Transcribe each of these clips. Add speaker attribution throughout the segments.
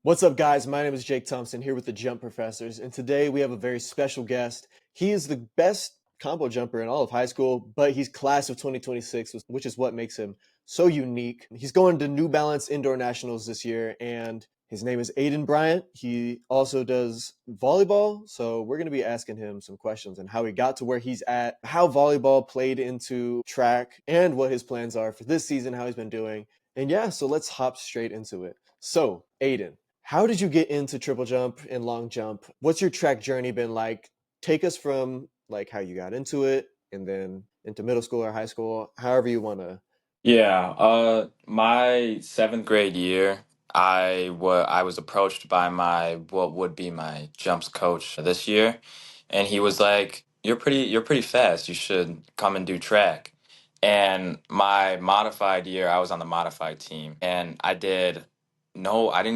Speaker 1: What's up, guys? My name is Jake Thompson here with the Jump Professors, and today we have a very special guest. He is the best combo jumper in all of high school, but he's class of 2026, which is what makes him so unique. He's going to New Balance Indoor Nationals this year, and his name is Aiden Bryant. He also does volleyball, so we're going to be asking him some questions on how he got to where he's at, how volleyball played into track, and what his plans are for this season, how he's been doing. And yeah, so let's hop straight into it. So, Aiden, how did you get into triple jump and long jump? What's your track journey been like? Take us from like how you got into it and then into middle school or high school, however you want to.
Speaker 2: My seventh grade year, I was approached by my what would be my jumps coach this year, and he was like, "You're pretty fast. You should come and do track." And my modified year, I was on the modified team, and I didn't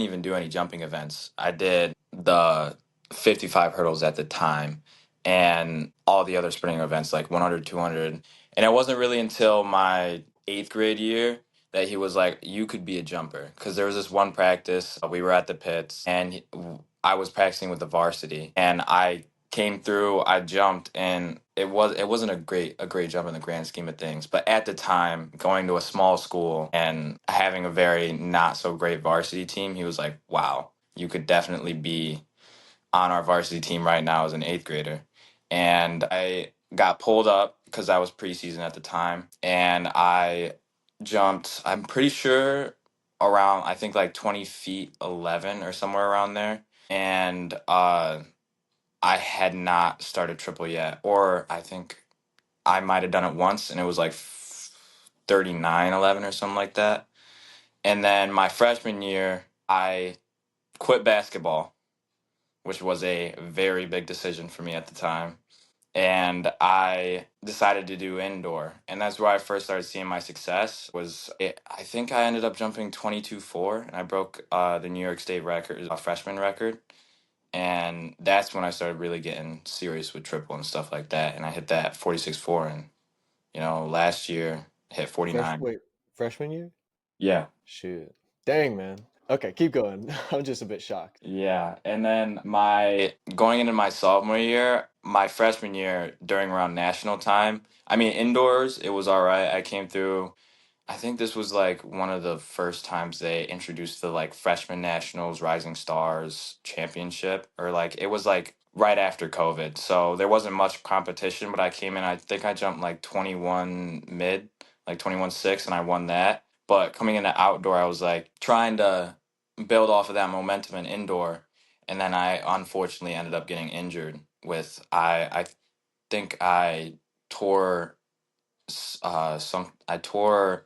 Speaker 2: even do any jumping events. I did the 55 hurdles at the time, and all the other sprinting events like 100, 200. And it wasn't really until my eighth grade year that he was like, "You could be a jumper." Because there was this one practice, we were at the pits, and I was practicing with the varsity, and I came through, I jumped, and it wasn't a great jump in the grand scheme of things. But at the time, going to a small school and having a very not so great varsity team, he was like, "Wow, you could definitely be on our varsity team right now as an eighth grader." And I got pulled up because I was preseason at the time, and I jumped, I'm pretty sure around, I think like 20 feet 11 or somewhere around there. And I had not started triple yet, or I think I might have done it once, and it was like 39-11 or something like that. And then my freshman year, I quit basketball, which was a very big decision for me at the time. And I decided to do indoor, and that's where I first started seeing my success. I think I ended up jumping 22.4, and I broke the New York State record, a freshman record. And that's when I started really getting serious with triple and stuff like that. And I hit that 46.4, and last year hit 49.
Speaker 1: Wait, freshman year?
Speaker 2: Yeah.
Speaker 1: Shoot. Dang, man. Okay, keep going. I'm just a bit shocked.
Speaker 2: Yeah, and then my going into my sophomore year, my freshman year during around national time, I mean indoors, it was all right. I came through. I think this was like one of the first times they introduced the like freshman nationals rising stars championship, or like it was like right after COVID. So there wasn't much competition, but I came in, I think I jumped like 21 mid, like 21.6, and I won that. But coming into outdoor, I was like trying to build off of that momentum in indoor, and then I unfortunately ended up getting injured with I think I tore I tore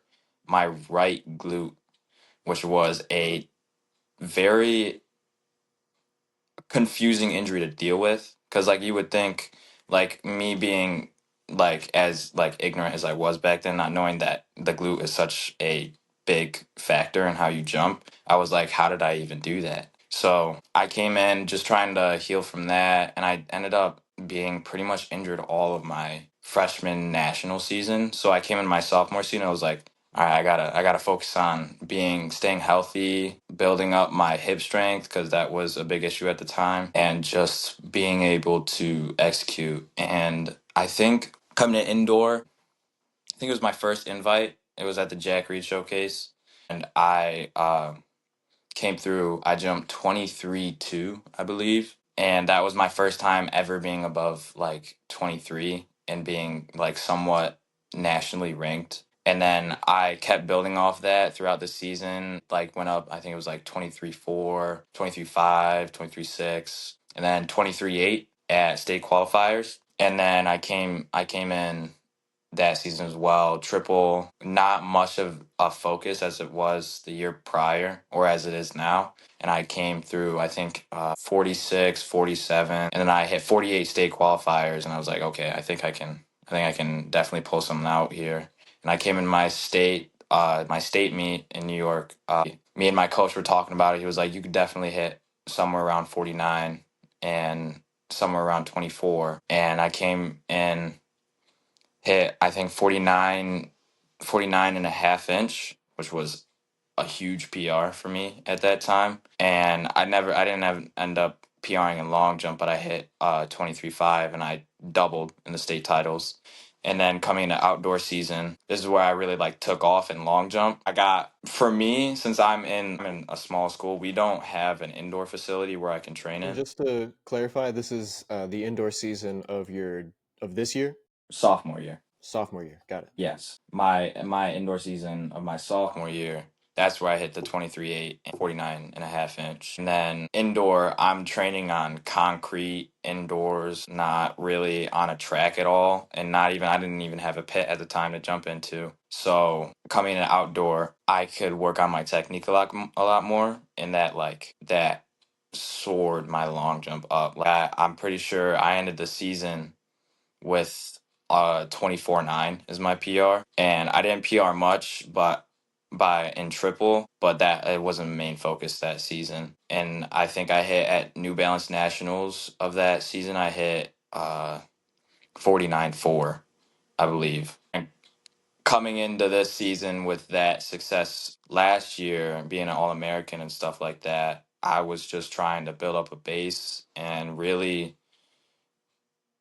Speaker 2: my right glute, which was a very confusing injury to deal with. Because like you would think, like me being like as like ignorant as I was back then, not knowing that the glute is such a big factor in how you jump, I was like, how did I even do that? So I came in just trying to heal from that, and I ended up being pretty much injured all of my freshman national season. So I came in my sophomore season, I was like, all right, I gotta focus on staying healthy, building up my hip strength because that was a big issue at the time, and just being able to execute. And I think coming to indoor, I think it was my first invite. It was at the Jack Reed Showcase, and I came through. I jumped 23.2, I believe, and that was my first time ever being above like 23 and being like somewhat nationally ranked. And then I kept building off that throughout the season. Like went up, I think it was like 23.4, 23.5, 23.6, and then 23.8 at state qualifiers. And then I came in that season as well. Triple, not much of a focus as it was the year prior or as it is now. And I came through, I think, 46, 47, and then I hit 48 state qualifiers. And I was like, okay, I think I can definitely pull something out here. And I came in my state meet in New York. Me and my coach were talking about it. He was like, you could definitely hit somewhere around 49 and somewhere around 24. And I came in, hit I think 49 and a half inch, which was a huge PR for me at that time. And I didn't end up PRing in long jump, but I hit 23.5 and I doubled in the state titles. And then coming to outdoor season, this is where I really like took off in long jump. I got, for me, since I'm in a small school, we don't have an indoor facility where I can train
Speaker 1: And
Speaker 2: in.
Speaker 1: just to clarify, this is the indoor season of this year,
Speaker 2: Sophomore year.
Speaker 1: sophomore year. Got it.
Speaker 2: Yes. My indoor season of my sophomore year, that's where I hit the 23.8 and 49.5 inch. And then indoor, I'm training on concrete indoors, not really on a track at all. And not even, I didn't even have a pit at the time to jump into. So coming in outdoor, I could work on my technique a lot more. And that soared my long jump up. I'm pretty sure I ended the season with 24.9 is my PR. And I didn't PR much, but by in triple, but that it wasn't the main focus that season. And I think I hit at New Balance Nationals of that season, I hit 49.4, I believe. And coming into this season with that success last year, being an All American and stuff like that, I was just trying to build up a base and really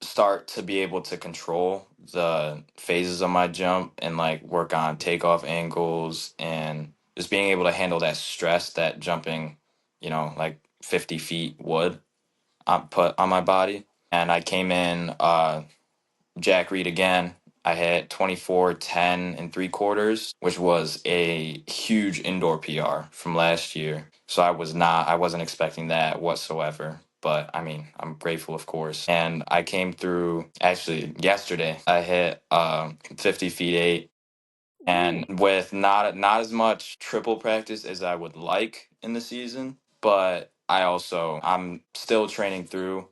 Speaker 2: start to be able to control the phases of my jump and like work on takeoff angles and just being able to handle that stress that jumping, like 50 feet would put on my body. And I came in Jack Reed again. I hit 24.10 3/4, which was a huge indoor PR from last year. So I wasn't expecting that whatsoever. But I mean, I'm grateful, of course. And I came through actually yesterday. I hit 50 feet 8,
Speaker 1: Ooh,
Speaker 2: and with not as much triple practice as I would like in the season, but I'm still training through.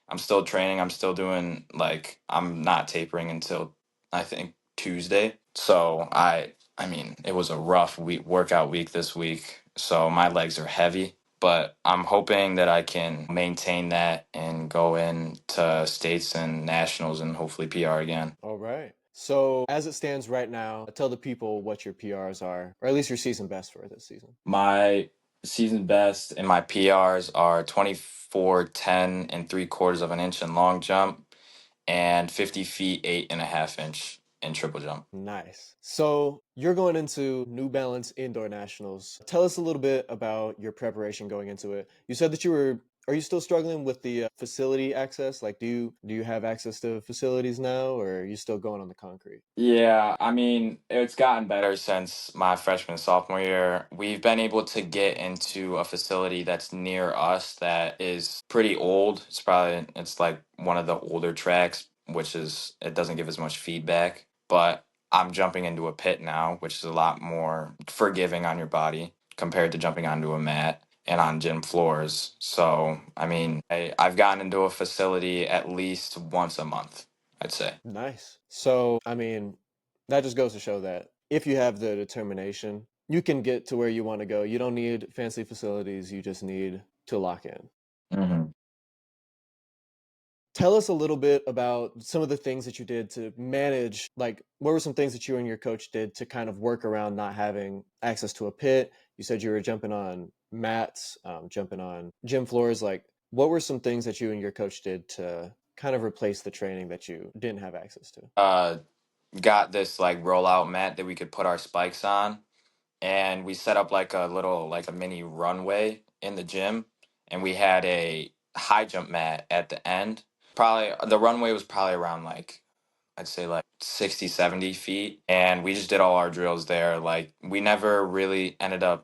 Speaker 2: I'm still training. I'm still doing like I'm not tapering until I think Tuesday. So I mean, it was a rough workout week this week. So my legs are heavy, but I'm hoping that I can maintain that and go into states and nationals and hopefully PR again.
Speaker 1: all right. So as it stands right now, tell the people what your PRs are, or at least your season best for this season.
Speaker 2: My season best and my PRs are 24.10 3/4 inch in long jump and 50 feet 8.5 inch in triple jump.
Speaker 1: Nice. So you're going into New Balance Indoor Nationals. Tell us a little bit about your preparation going into it. You said that are you still struggling with the facility access? Like, do you have access to facilities now, or are you still going on the concrete?
Speaker 2: Yeah, I mean, it's gotten better since my freshman and sophomore year. We've been able to get into a facility that's near us that is pretty old. It's like one of the older tracks, it doesn't give as much feedback. But I'm jumping into a pit now, which is a lot more forgiving on your body compared to jumping onto a mat and on gym floors. So, I mean, I've gotten into a facility at least once a month, I'd say.
Speaker 1: Nice. So, I mean, that just goes to show that if you have the determination, you can get to where you want to go. You don't need fancy facilities, you just need to lock in.
Speaker 2: Mhm.
Speaker 1: Tell us a little bit about some of the things that you did to manage, like, what were some things that you and your coach did to kind of work around not having access to a pit? You said you were jumping on mats, jumping on gym floors. Like, what were some things that you and your coach did to kind of replace the training that you didn't have access to?
Speaker 2: uh got this like rollout mat that we could put our spikes on, and we set up like a mini runway in the gym, and we had a high jump mat at the end. Probably the runway was probably around like I'd say like 60, 70 feet. And we just did all our drills there. Like we never really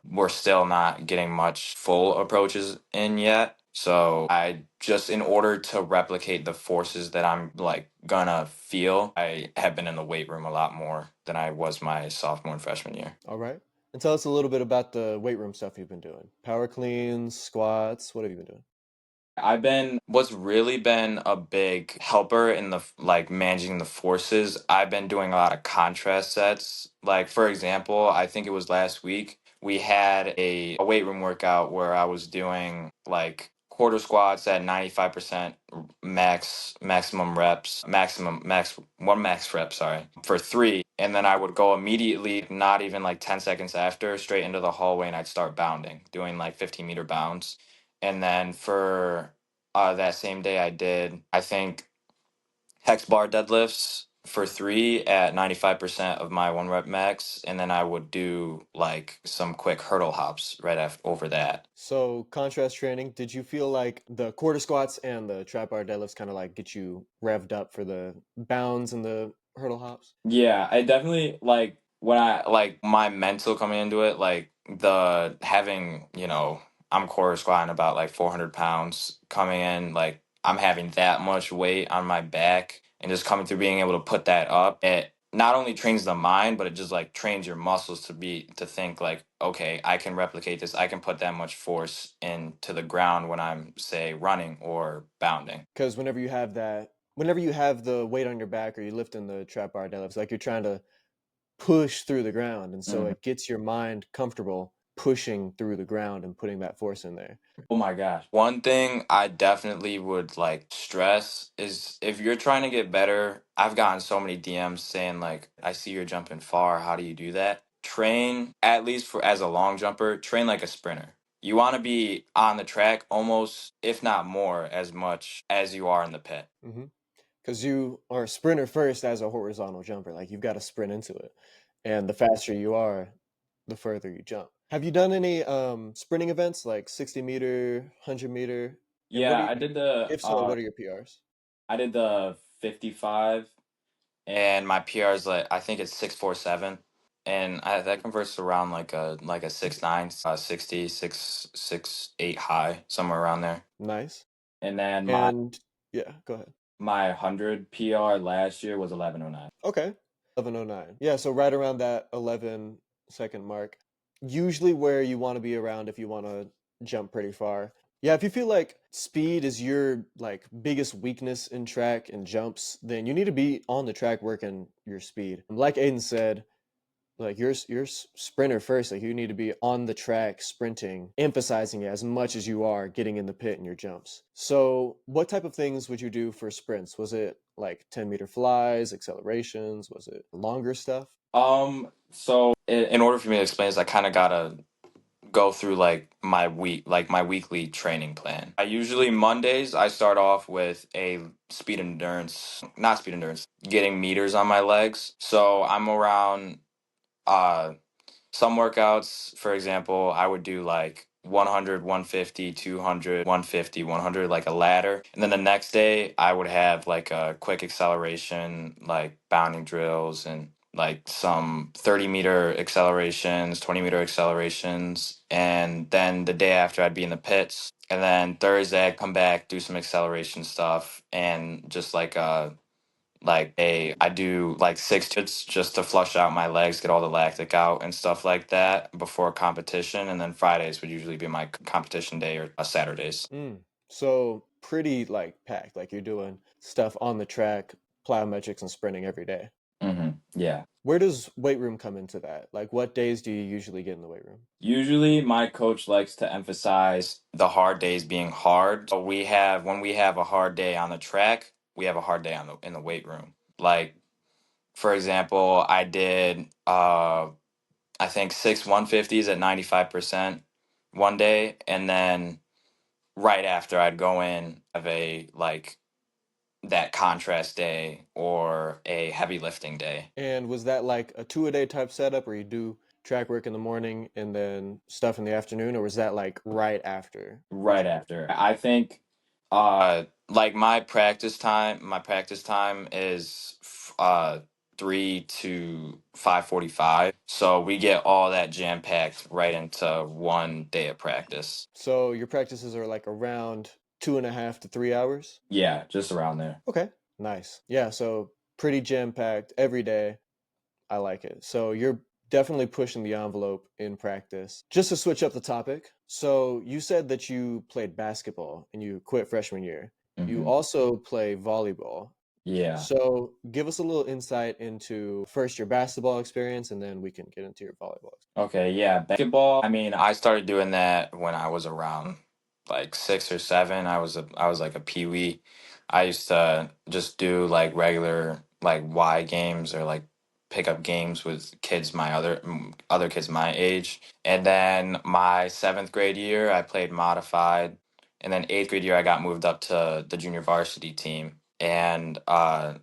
Speaker 2: we're still not getting much full approaches in yet. So in order to replicate the forces that I'm like gonna feel, I have been in the weight room a lot more than I was my sophomore and freshman year.
Speaker 1: All right. And tell us a little bit about the weight room stuff you've been doing. Power cleans, squats, what have you been doing?
Speaker 2: What's really been a big helper in like managing the forces. I've been doing a lot of contrast sets. Like, for example, I think it was last week, we had a weight room workout where I was doing like quarter squats at 95% maximum reps, max rep, sorry, for 3. and then I would go immediately, not even like 10 seconds after, straight into the hallway and I'd start bounding, doing like 15-meter bounds. And then for that same day, I did, I think, hex bar deadlifts for three at 95% of my one rep max. And then I would do like some quick hurdle hops right after over that.
Speaker 1: So contrast training, did you feel like the quarter squats and the trap bar deadlifts kind of like get you revved up for the bounds and the hurdle hops?
Speaker 2: Yeah, I definitely like when I like my mental coming into it, like the having, I'm core squatting about like 400 pounds coming in, like I'm having that much weight on my back and just coming through being able to put that up. It not only trains the mind, but it just like trains your muscles to think like, okay, I can replicate this. I can put that much force into the ground when I'm, say, running or bounding.
Speaker 1: Because whenever you have the weight on your back or you lift in the trap bar deadlifts, like you're trying to push through the ground, and so it gets your mind comfortable pushing through the ground and putting that force in there.
Speaker 2: Oh my gosh. One thing I definitely would like stress is if you're trying to get better, I've gotten so many DMs saying like, I see you're jumping far. How do you do that? Train, at least for as a long jumper, train like a sprinter. You want to be on the track almost, if not more, as much as you are in the pit.
Speaker 1: Mm-hmm. Because you are a sprinter first as a horizontal jumper. Like you've got to sprint into it. And the faster you are, the further you jump. Have you done any sprinting events like 60-meter, 100-meter? And
Speaker 2: Yeah, I did the
Speaker 1: if so, what are your PRs?
Speaker 2: I did the 55 and my PR is like I think it's 647, and that converts to around like a 6'9", 60, 6'8" high, somewhere around there.
Speaker 1: Nice.
Speaker 2: And then
Speaker 1: And yeah, go ahead.
Speaker 2: my 100 PR last year was 1109.
Speaker 1: Okay. 1109. Yeah, so right around that 11-second mark. Usually where you want to be around if you want to jump pretty far. Yeah, if you feel like speed is your like biggest weakness in track and jumps, then you need to be on the track working your speed. Like Aiden said, like you're sprinter first, like you need to be on the track sprinting, emphasizing it as much as you are getting in the pit in your jumps. So what type of things would you do for sprints? Was it like 10-meter flies, accelerations? Was it longer stuff?
Speaker 2: So in order for me to explain this, I kind of gotta go through like my weekly training plan. I usually Mondays I start off with a speed endurance, not speed endurance, getting meters on my legs. So I'm around uh some workouts, for example, I would do like 100, 150, 200, 150, 100, like a ladder. And then the next day, I would have like a quick acceleration, like bounding drills and like some 30-meter accelerations, 20-meter accelerations. And then the day after, I'd be in the pits. And then Thursday, I'd come back, do some acceleration stuff, and just I do like six hits just to flush out my legs, get all the lactic out and stuff like that before competition. And then Fridays would usually be my competition day or Saturdays.
Speaker 1: Mm. So pretty like packed, like you're doing stuff on the track, plyometrics and sprinting every day.
Speaker 2: Yeah.
Speaker 1: Where does weight room come into that? Like what days do you usually get in the weight room?
Speaker 2: Usually my coach likes to emphasize the hard days being hard. So when we have a hard day on the track, we have a hard day in the weight room. Like for example, I did I think 6 150s at 95% one day, and then right after I'd go in have a like that contrast day or a heavy lifting day.
Speaker 1: And was that like a two-a-day type setup where you do track work in the morning and then stuff in the afternoon, or was that like right after?
Speaker 2: Right after. I think like my practice time is 3 to 5:45. So we get all that jam packed right into one day of practice.
Speaker 1: So your practices are like around 2.5 to 3 hours?
Speaker 2: Yeah, just around there.
Speaker 1: Okay, nice. Yeah, so pretty jam-packed every day. I like it. So you're definitely pushing the envelope in practice. Just to switch up the topic, so you said that you played basketball and you quit freshman year. You also play volleyball.
Speaker 2: Yeah.
Speaker 1: So give us a little insight into first your basketball experience and then we can get into your volleyball.
Speaker 2: Okay, yeah, basketball. I mean, I started doing that when I was around like 6 or 7. I was like a peewee. I used to just do like regular like Y games or like pick up games with kids other kids my age. And then my seventh grade year, I played modified, and then eighth grade year, I got moved up to the junior varsity team. And I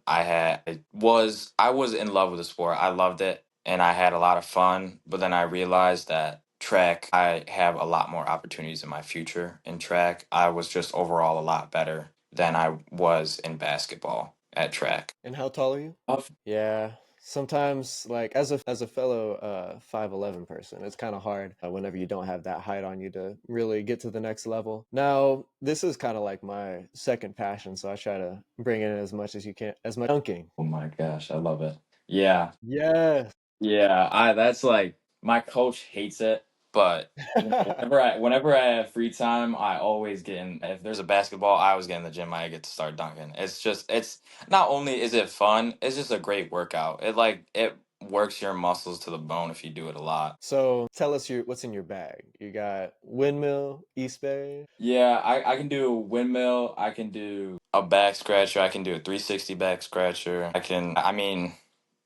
Speaker 2: was in love with the sport. I loved it, and I had a lot of fun. But then I realized that track, I have a lot more opportunities in my future in track. I was just overall a lot better than I was in basketball at track.
Speaker 1: And how tall are you?
Speaker 2: Of
Speaker 1: Yeah, sometimes like as a fellow 5'11" person, it's kind of hard whenever you don't have that height on you to really get to the next level. Now, this is kind of like my second passion, so I try to bring in as much as you can, as much dunking.
Speaker 2: Oh my gosh, I love it. Yeah,
Speaker 1: Yeah.
Speaker 2: yeah. I That's like my coach hates it, but whenever I have free time, I always get in. If there's a basketball, I always get in the gym. I get to start dunking. It's not only is it fun, it's just a great workout. It works your muscles to the bone if you do it a lot.
Speaker 1: So tell us what's in your bag. You got windmill, East Bay.
Speaker 2: Yeah, I can do a windmill. I can do a back scratcher. I can do a 360 back scratcher. I mean,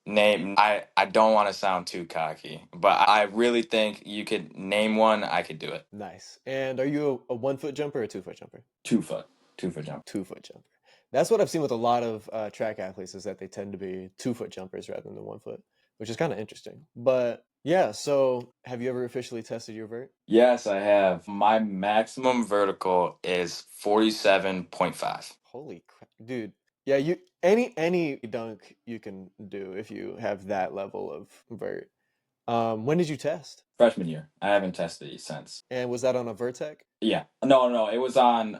Speaker 2: I don't want to sound too cocky, but I really think you could name one, I could do it.
Speaker 1: Nice. And are you a 1 foot jumper or a 2 foot jumper?
Speaker 2: 2 foot. 2 foot jump.
Speaker 1: 2 foot jumper. That's what I've seen with a lot of track athletes is that they tend to be 2 foot jumpers rather than 1 foot, which is kind of interesting. But yeah, so have you ever officially tested your vert?
Speaker 2: Yes, I have. My maximum vertical is 47.5.
Speaker 1: Holy crap, dude. Yeah, you any dunk you can do if you have that level of vert. When did you test?
Speaker 2: Freshman year. I haven't tested it since.
Speaker 1: And was that on a Vertec?
Speaker 2: Yeah. No, no, it was on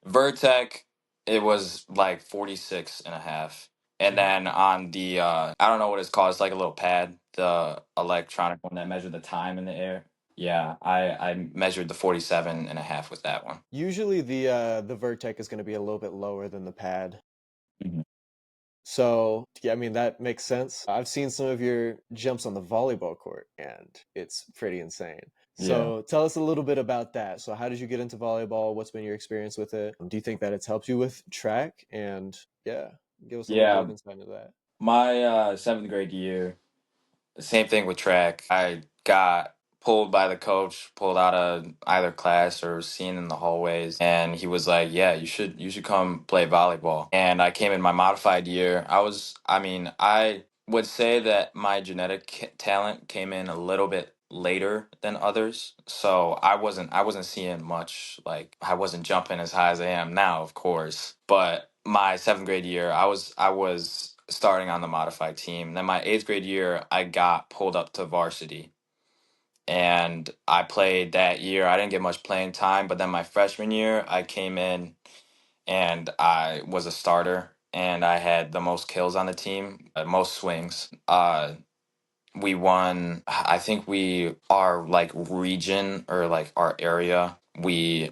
Speaker 2: Vertec. It was like 46 and a half. And
Speaker 1: Mhm.
Speaker 2: then on the I don't know what it's called. It's like a little pad, the electronic one that measured the time in the air. Yeah, I measured the 47 and a half with that one.
Speaker 1: Usually the Vertec is going to be a little bit lower than the pad.
Speaker 2: Mhm.
Speaker 1: So, yeah, I mean, that makes sense. I've seen some of your jumps on the volleyball court, and it's pretty insane.
Speaker 2: Yeah.
Speaker 1: So, tell us a little bit about that. So, how did you get into volleyball? What's been your experience with it? Do you think that it's helped you with track? And yeah, give us a little bit
Speaker 2: Yeah,
Speaker 1: of insight into that.
Speaker 2: my seventh grade year, same thing with track. I got pulled by the coach, pulled out of either class or seen in the hallways, and he was like, "Yeah, you should come play volleyball." And I came in my modified year. I mean, I would say that my talent came in a little bit later than others. So I wasn't seeing much, like I wasn't jumping as high as I am now, of course. But my seventh grade year, I was starting on the modified team. Then my eighth grade year, I got pulled up to varsity, and I played that year. I didn't get much playing time, but then my freshman year, I came in and I was a starter, and I had the most kills on the team, most swings. We won. I think our like region or like our area, we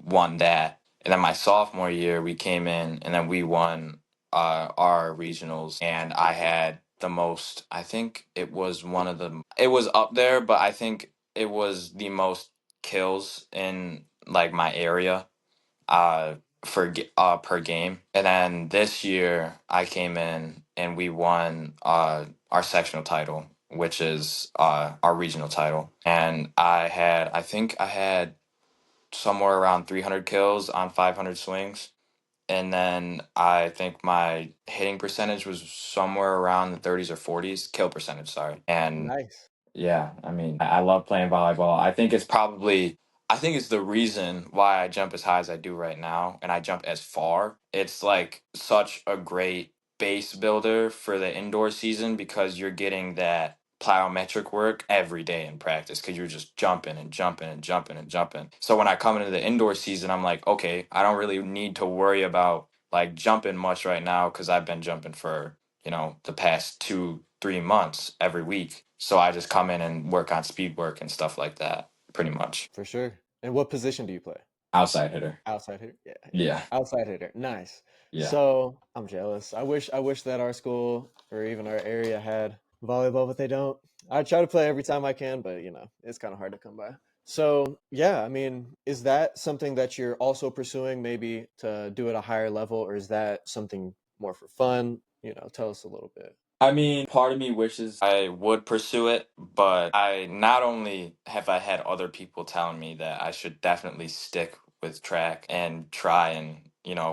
Speaker 2: won that. And then my sophomore year, we came in and then we won our regionals, and I had the most. I think it was one of the. It was up there, but I think it was the most kills in like my area uh per game. And then this year I came in and we won our sectional title, which is our regional title. And I think I had somewhere around 300 kills on 500 swings. And then I think my hitting percentage was somewhere around the 30s or 40s, kill percentage, sorry. And
Speaker 1: Nice.
Speaker 2: yeah, I mean, I love playing volleyball. I think it's the reason why I jump as high as I do right now and I jump as far. It's like such a great base builder for the indoor season because you're getting that plyometric work every day in practice because you're just jumping and jumping and jumping and jumping. So when I come into the indoor season, I'm like, okay, I don't really need to worry about like jumping much right now because I've been jumping for the past 2 3 months every week. So I just come in and work on speed work and stuff like that, pretty much.
Speaker 1: For sure. And what position do you play?
Speaker 2: Outside hitter.
Speaker 1: Outside hitter? Yeah, yeah.
Speaker 2: Yeah.
Speaker 1: Outside hitter. Nice.
Speaker 2: Yeah.
Speaker 1: So I'm jealous. I wish that our school or even our area had volleyball, but they don't. I try to play every time I can, but it's kind of hard to come by. So yeah, I mean, is that something that you're also pursuing maybe to do at a higher level, or is that something more for fun? Tell us a little bit.
Speaker 2: I mean, part of me wishes I would pursue it, but I not only have I had other people telling me that I should definitely stick with track and try and,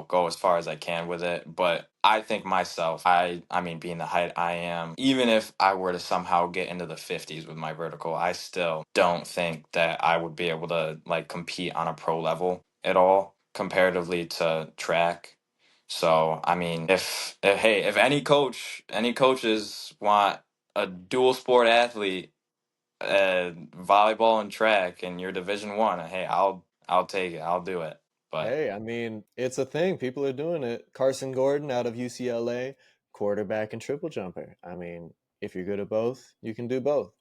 Speaker 2: go as far as I can with it, but I think myself, I mean, being the height I am, even if I were to somehow get into the 50s with my vertical, I still don't think that I would be able to like compete on a pro level at all comparatively to track. So, I mean, if hey, if any coaches want a dual sport athlete, volleyball and track, and you're Division One, hey, I'll take it. I'll do it. But
Speaker 1: Hey, I mean, it's a thing. People are doing it. Carson Gordon out of UCLA, quarterback and triple jumper. I mean, if you're good at both, you can do both.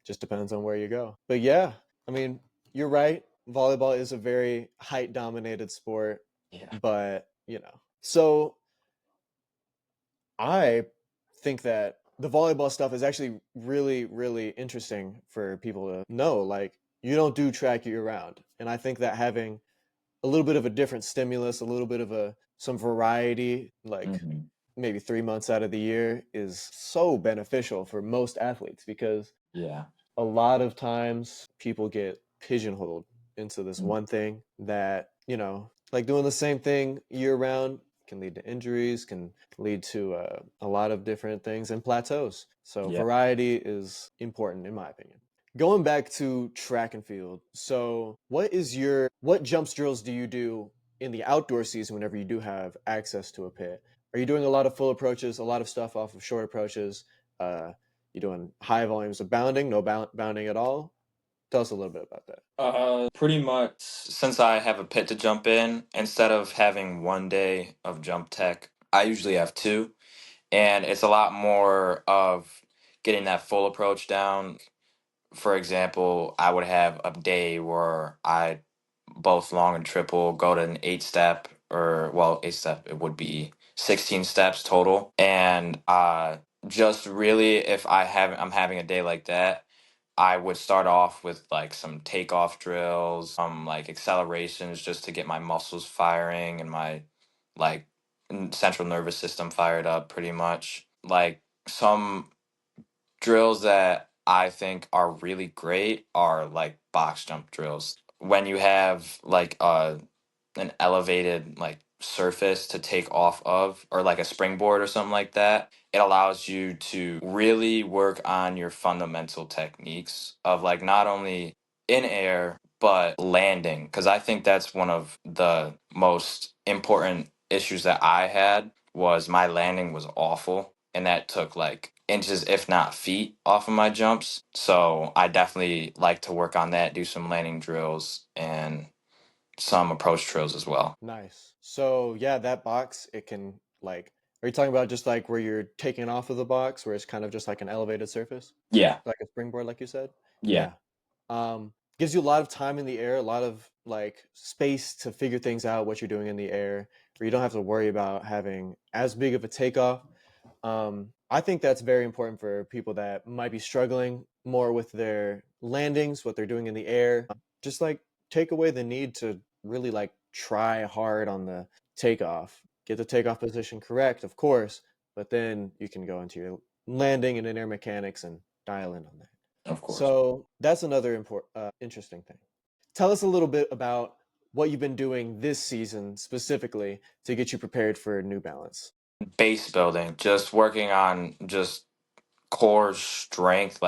Speaker 1: Just depends on where you go. But yeah, I mean, you're right. Volleyball is a very height dominated sport,
Speaker 2: yeah.
Speaker 1: but, So I think that the volleyball stuff is actually really, really interesting for people to know. Like, you don't do track year round. And I think that having a little bit of a different stimulus, a little bit of a some variety, like
Speaker 2: Hmm.
Speaker 1: maybe 3 months out of the year, is so beneficial for most athletes because
Speaker 2: Yeah.
Speaker 1: a lot of times people get pigeonholed into this
Speaker 2: Mm.
Speaker 1: one thing that, like doing the same thing year round can lead to injuries, can lead to a lot of different things and plateaus. So
Speaker 2: Yeah.
Speaker 1: variety is important in my opinion. Going back to track and field. So what jumps drills do you do in the outdoor season whenever you do have access to a pit? Are you doing a lot of full approaches, a lot of stuff off of short approaches? Uh, you doing high volumes of bounding, no bounding at all? Tell us a little bit about that.
Speaker 2: Pretty much since I have a pit to jump in, instead of having 1 day of jump tech, I usually have two, and it's a lot more of getting that full approach down. For example, I would have a day where I both long and triple go to an 8 step, or well, 8 step, it would be 16 steps total. And just really, if I'm having a day like that, I would start off with like some takeoff drills, like accelerations just to get my muscles firing and my like central nervous system fired up pretty much. Like some drills that I think are really great are like box jump drills. When you have like an elevated like surface to take off of, or like a springboard or something like that, it allows you to really work on your fundamental techniques of like not only in air but landing, because I think that's one of the most important issues that I had was my landing was awful, and that took like inches if not feet off of my jumps. So I definitely like to work on that, do some landing drills and some approach drills as well.
Speaker 1: Nice. So yeah, that box, it can like, are you talking about just like where you're taking off of the box, where it's kind of just like an elevated surface,
Speaker 2: Yeah.
Speaker 1: like a springboard, like you said?
Speaker 2: Yeah.
Speaker 1: Yeah. Gives you a lot of time in the air, a lot of like space to figure things out, what you're doing in the air, where you don't have to worry about having as big of a takeoff. I think that's very important for people that might be struggling more with their landings, what they're doing in the air. Just like take away the need to really like try hard on the takeoff. Get the takeoff position correct, of course, but then you can go into your landing and in air mechanics and dial in on that.
Speaker 2: Of course.
Speaker 1: So that's another interesting thing. Tell us a little bit about what you've been doing this season specifically to get you prepared for New Balance.
Speaker 2: Base building, just working on just core strength,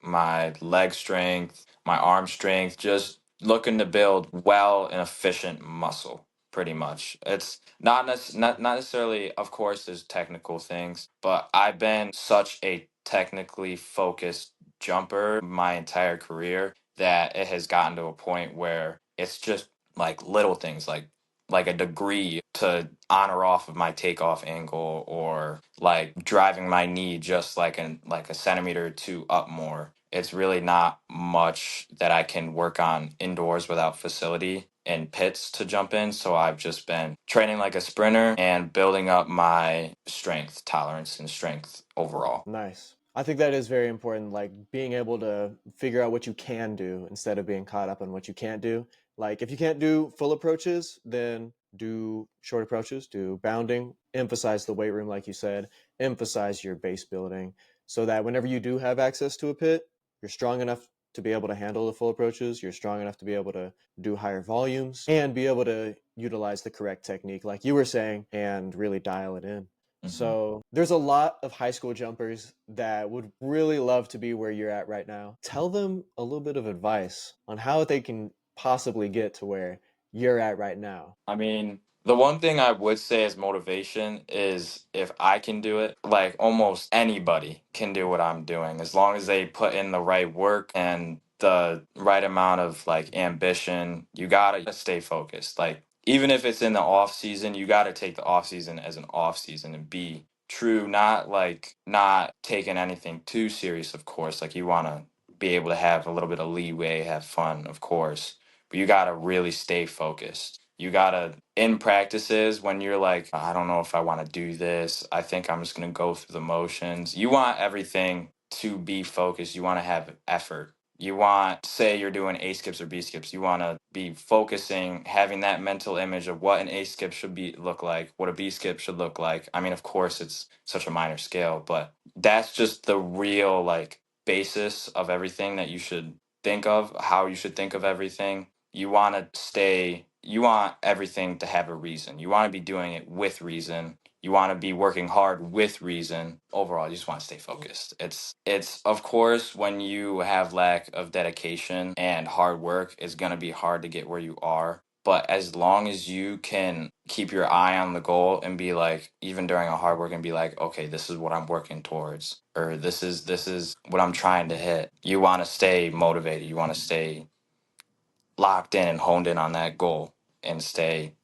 Speaker 2: my leg strength, my arm strength, just looking to build well and efficient muscle. Pretty much, it's not necessarily. Of course, there's technical things, but I've been such a technically focused jumper my entire career that it has gotten to a point where it's just like little things like a degree to on or off of my takeoff angle, or like driving my knee just like a centimeter or two up more. It's really not much that I can work on indoors without facility and pits to jump in. So I've just been training like a sprinter and building up my strength tolerance and strength overall.
Speaker 1: Nice. I think that is very important, like being able to figure out what you can do instead of being caught up on what you can't do. Like if you can't do full approaches, then do short approaches, do bounding, emphasize the weight room, like you said, emphasize your base building so that whenever you do have access to a pit, you're strong enough to be able to handle the full approaches. You're strong enough to be able to do higher volumes and be able to utilize the correct technique, like you were saying, and really dial it in.
Speaker 2: Hmm.
Speaker 1: So there's a lot of high school jumpers that would really love to be where you're at right now. Tell them a little bit of advice on how they can possibly get to where you're at right now.
Speaker 2: I mean, the one thing I would say as motivation is if I can do it, like almost anybody can do what I'm doing as long as they put in the right work and the right amount of like ambition. You gotta stay focused. Like even if it's in the off season, you gotta take the off season as an off season and be true, not like not taking anything too serious, of course. Like you wanna be able to have a little bit of leeway, have fun, of course, but you gotta really stay focused. You gotta, in practices, when you're like, I don't know if I wanna do this, I think I'm just gonna go through the motions. You want everything to be focused. You wanna have effort. You want, say you're doing A skips or B skips, you wanna be focusing, having that mental image of what an A skip should be look like, what a B skip should look like. I mean, of course, it's such a minor scale, but that's just the real like basis of everything that you should think of, how you should think of everything. You want to stay, you want everything to have a reason. You want to be doing it with reason. You want to be working hard with reason. Overall, you just want to stay focused. It's of course when you have lack of dedication and hard work, it's going to be hard to get where you are. But as long as you can keep your eye on the goal and be like, even during a hard work and be like, okay, this is what I'm working towards, or this is what I'm trying to hit. You want to stay motivated. You want to stay locked in and honed in on that goal and stay,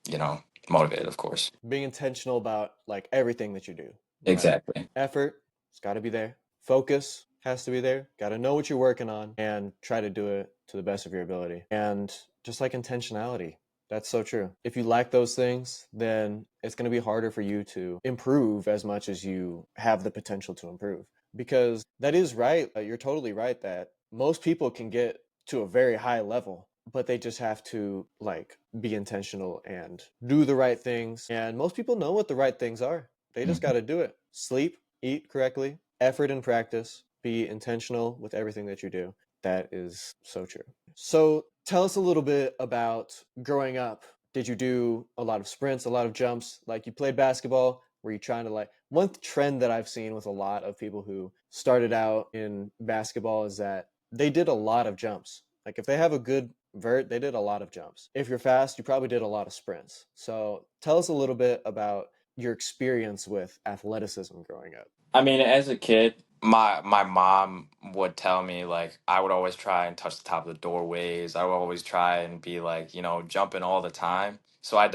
Speaker 2: you know, motivated, of course.
Speaker 1: Being intentional about like everything that you do. Like
Speaker 2: Exactly.
Speaker 1: effort, it's got to be there. Focus has to be there. Got to know what you're working on and try to do it to the best of your ability. And just like intentionality, that's so true. If you lack those things, then it's going to be harder for you to improve as much as you have the potential to improve. Because that is right. You're totally right that most people can get to a very high level, but they just have to like be intentional and do the right things. And most people know what the right things are. They just got
Speaker 2: Mhm.
Speaker 1: to do it. Sleep, eat correctly, effort and practice, be intentional with everything that you do. That is so true. So tell us a little bit about growing up. Did you do a lot of sprints, a lot of jumps? Like you played basketball? Were you trying to like one trend that I've seen with a lot of people who started out in basketball is that they did a lot of jumps. Like if they have a good vert, they did a lot of jumps. If you're fast, you probably did a lot of sprints. So tell us a little bit about your experience with athleticism growing up.
Speaker 2: I mean, as a kid, my mom would tell me like I would always try and touch the top of the doorways. I would always try and be like, jumping all the time. So I'd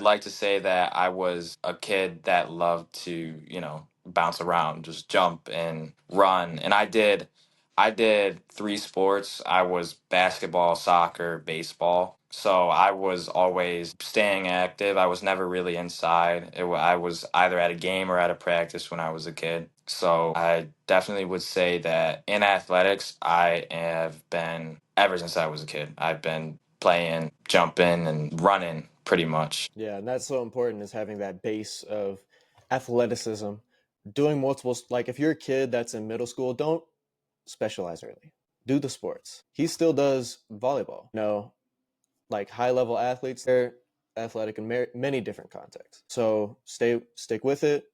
Speaker 2: like to say that I was a kid that loved to, bounce around, just jump and run. And I did three sports. I was basketball, soccer, baseball. So I was always staying active. I was never really inside. I was either at a game or at a practice when I was a kid. So I definitely would say that in athletics, I have been, ever since I was a kid, I've been playing, jumping, and running pretty much.
Speaker 1: Yeah, and that's so important is having that base of athleticism, doing multiple like if you're a kid that's in middle school, don't specialize early. Do the sports. He still does volleyball. No, like high level athletes, they're athletic in many different contexts. So stick with it,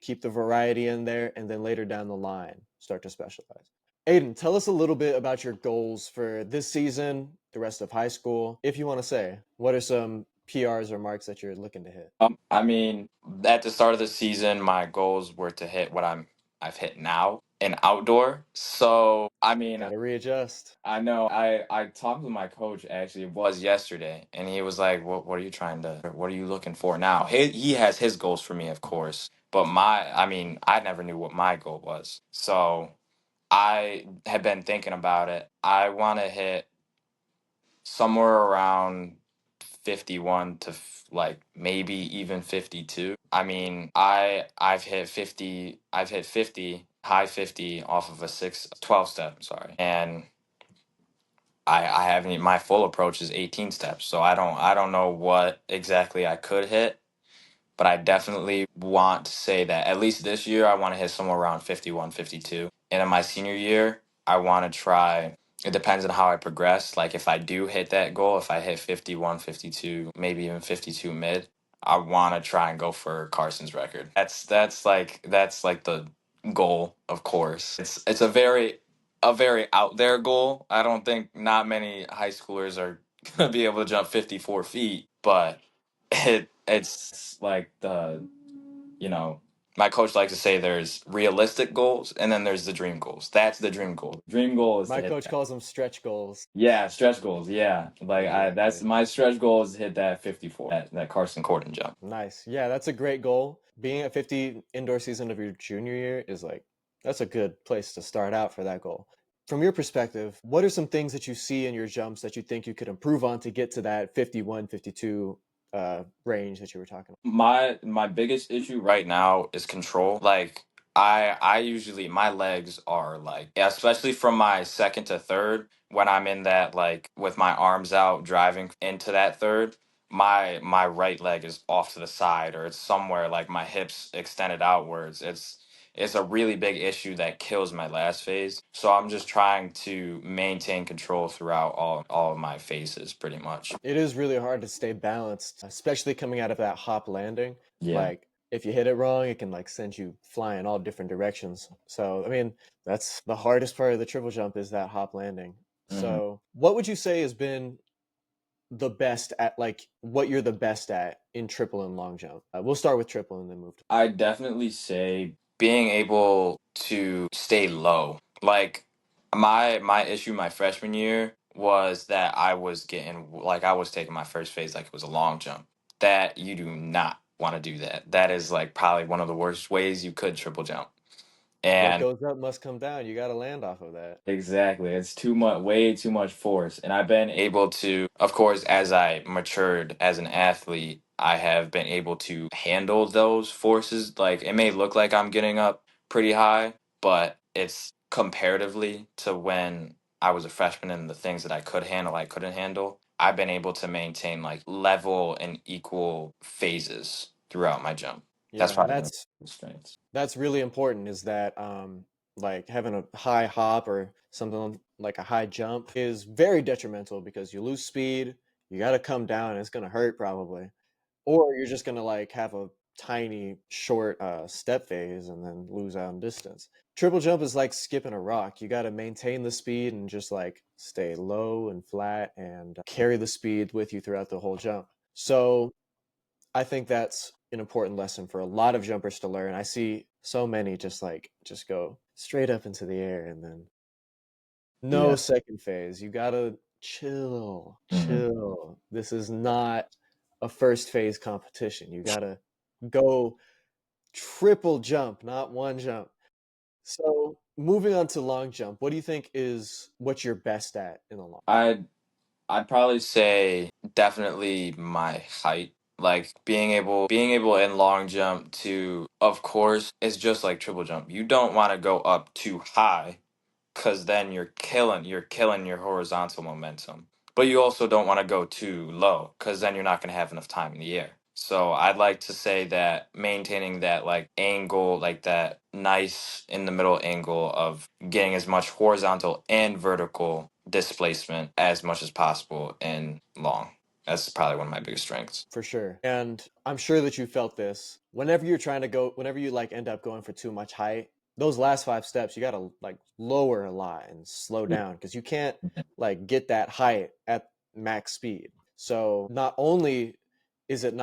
Speaker 1: keep the variety in there, and then later down the line, start to specialize. Aiden, tell us a little bit about your goals for this season, the rest of high school, if you want to say. What are some PRs or marks that you're looking to hit?
Speaker 2: I mean, at the start of the season, my goals were to hit what I've hit now in outdoor. So, I mean,
Speaker 1: Got to readjust.
Speaker 2: I know. I talked with my coach actually. It was yesterday, and he was like, What are you trying to? What are you looking for now?" He has his goals for me, of course, but I mean, I never knew what my goal was. So I had been thinking about it. I want to hit somewhere around 51 to like maybe even 52. I mean, I've hit 50, high 50 off of a 12 step, sorry. And I haven't my full approach is 18 steps. So I don't know what exactly I could hit, but I definitely want to say that at least this year I want to hit somewhere around 51, 52. And in my senior year, I want to try, it depends on how I progress. Like if I do hit that goal, if I hit 51, 52, maybe even 52 mid, I want to try and go for Carson's record. That's like the goal, of course. It's a very out there goal. I don't think not many high schoolers are gonna be able to jump 54 feet, but it's like you know my coach likes to say there's realistic goals and then there's the dream goals. That's the dream goal. Dream goal is to
Speaker 1: My
Speaker 2: hit
Speaker 1: coach
Speaker 2: that.
Speaker 1: calls them stretch goals.
Speaker 2: Yeah, stretch goals. Yeah, like I that's
Speaker 1: Exactly.
Speaker 2: my stretch goal is to hit that 54, that Carson Corden jump.
Speaker 1: Nice. Yeah, that's a great goal. Being at 50 indoor season of your junior year is like, that's a good place to start out for that goal. From your perspective, what are some things that you see in your jumps that you think you could improve on to get to that 51, 52 range that you were talking
Speaker 2: My biggest issue right now is control. Like I usually my legs are like, especially from my second to third, when I'm in that like with my arms out driving into that third, my right leg is off to the side or it's somewhere like my hips extended outwards. It's a really big issue that kills my last phase. So I'm just trying to maintain control throughout all of my phases pretty much.
Speaker 1: It is really hard to stay balanced, especially coming out of that hop landing.
Speaker 2: Yeah.
Speaker 1: Like if you hit it wrong, it can like send you flying all different directions. So, I mean, that's the hardest part of the triple jump is that hop landing.
Speaker 2: Mhm.
Speaker 1: So, what would you say has been the best at like what you're the best at in triple and long jump? We'll start with triple and then move to.
Speaker 2: I definitely say being able to stay low. Like my issue my freshman year was that I was getting like I was taking my first phase like it was a long jump. That you do not want to do that. That is like probably one of the worst ways you could triple jump.
Speaker 1: What
Speaker 2: And
Speaker 1: goes up must come down. You got to land off of that.
Speaker 2: exactly. It's too much, way too much force. And I've been able to, of course, as I matured as an athlete, I have been able to handle those forces. Like it may look like I'm getting up pretty high, but it's comparatively to when I was a freshman and the things that I could handle, I couldn't handle. I've been able to maintain like level and equal phases throughout my jump. That's
Speaker 1: Yeah, and
Speaker 2: probably one of
Speaker 1: that's
Speaker 2: the strengths.
Speaker 1: that's really important is that like having a high hop or something like a high jump is very detrimental because you lose speed, you got to come down and it's going to hurt probably. Or you're just going to like have a tiny short step phase and then lose out in distance. Triple jump is like skipping a rock. You got to maintain the speed and just like stay low and flat and carry the speed with you throughout the whole jump. So I think that's an important lesson for a lot of jumpers to learn. I see so many just go straight up into the air and then no
Speaker 2: Yeah.
Speaker 1: second phase. You gotta chill,
Speaker 2: Hmm.
Speaker 1: chill. This is not a first phase competition. You gotta go triple jump, not one jump. So moving on to long jump, what do you think is what you're best at in the long?
Speaker 2: I'd probably say definitely my height. Like being able in long jump to, of course, it's just like triple jump. You don't want to go up too high because then you're killing your horizontal momentum. But you also don't want to go too low because then you're not going to have enough time in the air. So I'd like to say that maintaining that like angle, like that nice in the middle angle of getting as much horizontal and vertical displacement as much as possible in long. That's probably one of my biggest strengths.
Speaker 1: For sure. And I'm sure that you felt this. Whenever you like end up going for too much height, those last five steps, you got to like lower a lot and slow
Speaker 2: Yeah.
Speaker 1: down because you can't like get that height at max speed. So not only is it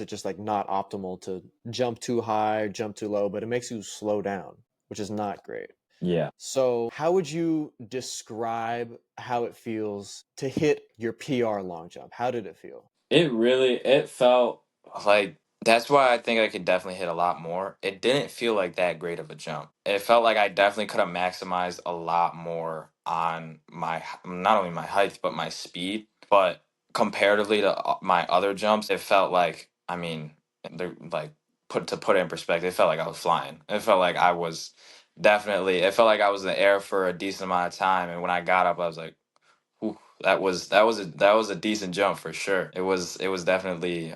Speaker 1: just like not optimal to jump too high or jump too low, but it makes you slow down, which is not great.
Speaker 2: Yeah.
Speaker 1: So, how would you describe how it feels to hit your PR long jump? How did it feel?
Speaker 2: It felt like that's why I think I could definitely hit a lot more. It didn't feel like that great of a jump. It felt like I definitely could have maximized a lot more on not only my height but my speed. But comparatively to my other jumps, it felt like I mean, they're like put it in perspective, it felt like I was flying. It felt like I was definitely. It felt like I was in the air for a decent amount of time, and when I got up, I was like, whew. that was a decent jump for sure. It was definitely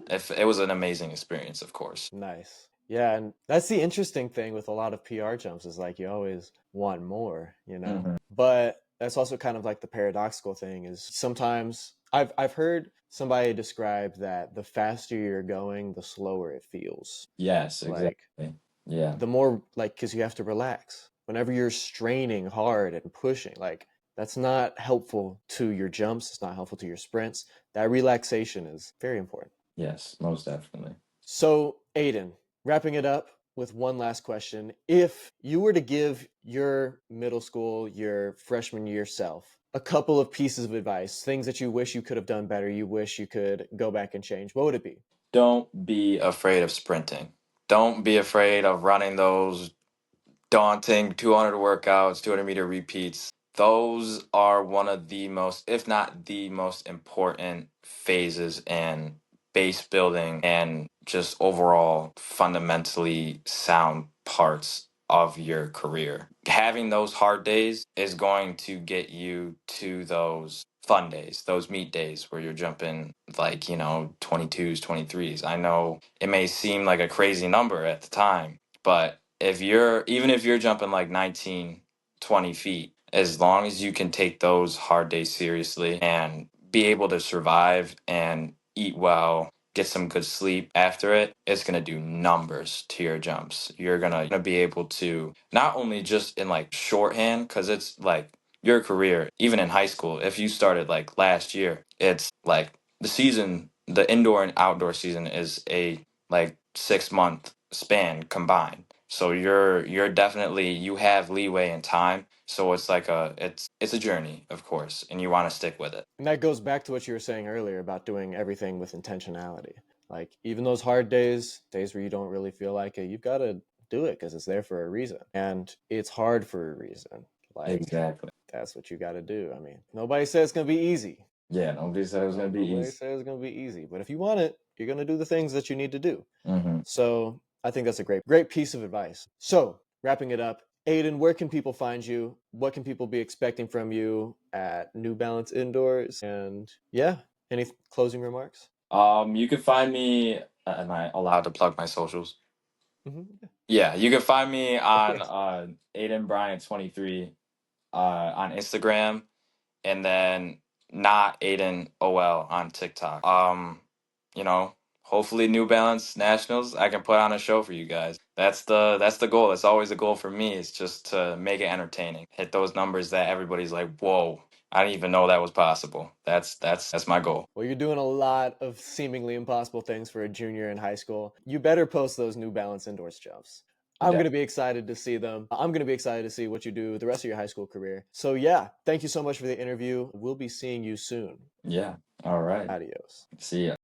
Speaker 2: it was an amazing experience, of course.
Speaker 1: Nice. Yeah, and that's the interesting thing with a lot of PR jumps is like you always want more, you know.
Speaker 2: Hmm.
Speaker 1: But that's also kind of like the paradoxical thing is sometimes I've heard somebody describe that the faster you're going, the slower it feels.
Speaker 2: Yes,
Speaker 1: Like
Speaker 2: exactly. Yeah.
Speaker 1: the more like because you have to relax. Whenever you're straining hard and pushing, like that's not helpful to your jumps, it's not helpful to your sprints. That relaxation is very important.
Speaker 2: Yes, most definitely.
Speaker 1: So, Aiden, wrapping it up with one last question. If you were to give your middle school, your freshman year self, a couple of pieces of advice, things that you wish you could have done better, you wish you could go back and change, what would it be?
Speaker 2: Don't be afraid of sprinting. Don't be afraid of running those daunting 200 workouts, 200-meter repeats. Those are one of the most, if not the most important phases in base building and just overall fundamentally sound parts of your career. Having those hard days is going to get you to those fun days, those meet days where you're jumping like, 22s, 23s. I know it may seem like a crazy number at the time, but if you're jumping like 19, 20 feet, as long as you can take those hard days seriously and be able to survive and eat well, get some good sleep after it, it's going to do numbers to your jumps. You're going to be able to not only just in like shorthand, because it's like your career, even in high school, if you started like last year, it's like the indoor and outdoor season is a like 6 month span combined. So you're definitely, you have leeway and time. So it's like it's a journey, of course, and you want to stick with it.
Speaker 1: And that goes back to what you were saying earlier about doing everything with intentionality. Like, even those hard days, days where you don't really feel like it, you've got to do it because it's there for a reason. And it's hard for a reason. Like,
Speaker 2: Exactly.
Speaker 1: that's what you got to do. I mean, nobody says it's going to be easy.
Speaker 2: Yeah, nobody said it was
Speaker 1: No,
Speaker 2: gonna be
Speaker 1: nobody
Speaker 2: easy.
Speaker 1: says it's going to be easy. But if you want it, you're going to do the things that you need to do.
Speaker 2: Hmm.
Speaker 1: So I think that's a great piece of advice. So wrapping it up, Aiden, where can people find you? What can people be expecting from you at New Balance Indoors? And yeah, any closing remarks?
Speaker 2: You can find me. Am I allowed to plug my socials?
Speaker 1: Mm-hmm.
Speaker 2: Yeah, you can find me
Speaker 1: Of
Speaker 2: on
Speaker 1: course.
Speaker 2: Aiden Bryant 23 on Instagram, and then not Aiden OL on TikTok. You know, hopefully New Balance Nationals, I can put on a show for you guys. That's the goal. That's always the goal for me, is just to make it entertaining. Hit those numbers that everybody's like, "Whoa, I didn't even know that was possible." That's my goal.
Speaker 1: Well, you're doing a lot of seemingly impossible things for a junior in high school. You better post those New Balance Indoors jumps. I'm
Speaker 2: Yeah.
Speaker 1: going to be excited to see them. I'm going to be excited to see what you do the rest of your high school career. So, yeah, thank you so much for the interview. We'll be seeing you soon.
Speaker 2: Yeah. All right.
Speaker 1: Adios.
Speaker 2: See ya.